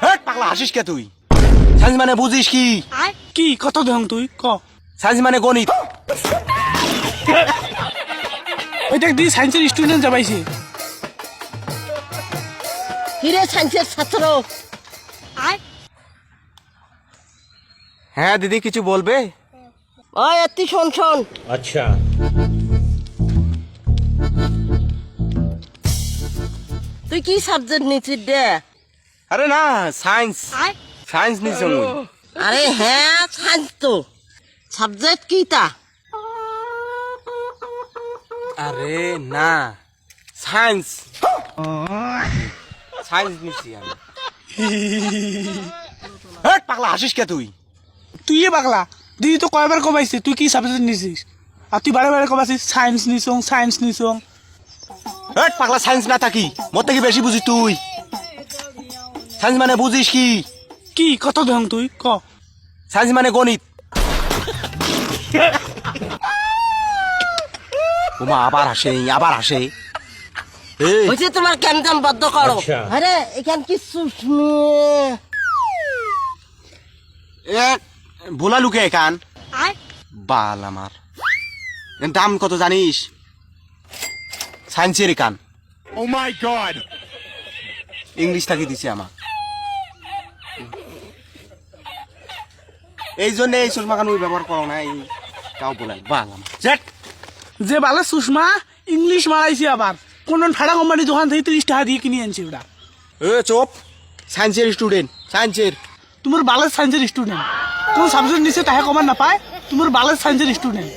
হেট পাগলা হাসিস কে তুই? সায়েন্স মানে বুঝিস কি? কি কত দেখ তুই ক সায়েন্স মানে গণিত। ওইটা দি সায়েন্সের স্টুডেন্ট যাবাইছে। কিরে সায়েন্সের ছাত্র? হ্যাঁ দিদি কিছু বলবে? ওই তুই শোন শোন। अच्छा তুই কি সাবজেক্ট নিছিস রে? আরে না সায়েন্স সায়েন্স নিছে মুই। আরে হ্যাঁ সায়েন্স তো সাবজেক্ট কি তা? আরে না সায়েন্স সায়েন্স নিছি আমি। হেট পাগলা হাসিস কে তুই? তুই এ পাগলা দিদি তো কয়বার কমাইছে তুই কি সাবজেক্ট নিছিস আর তুই বারে বারে কমাইছিস সায়েন্স নিছং সায়েন্স নিছং। হেট পাগলা সায়েন্স না থাকি মোর থেকে বেশি বুঝিস তুই। সায়েন্স মানে বুঝিস কি? কি কত দেখ তুই ক সায়েন্স মানে গণিত। ওমা আবার হাসে আবার হাসে। এই হয়েছে তোমার কেমন বদ্ধ করো। আচ্ছা। আরে এখান কিছু এক ভোলা লুকে এখান বাল আমার এর দাম কত জানিস? সায়েন্সের কান oh my god ইংলিশ থাকি দিছে আমার। এই জন্য এই চশমা কান ব্যবহার করো না। এই তাও বলেন বাল আমার জেট। যে বালে সুষমা ইংলিশ মারাইছে আবার কোন ফাড়া কোম্পানি দোকান থেকে 30 টাকা দিয়ে কিনে আনছে ওটা। এ চোপ সায়েন্সের স্টুডেন্ট সায়েন্সের। তোমার বালের সায়েন্সের স্টুডেন্ট কোন সাবজেক্ট নিছে তাহে কমান না পায় তোমার বালের সায়েন্সের স্টুডেন্ট।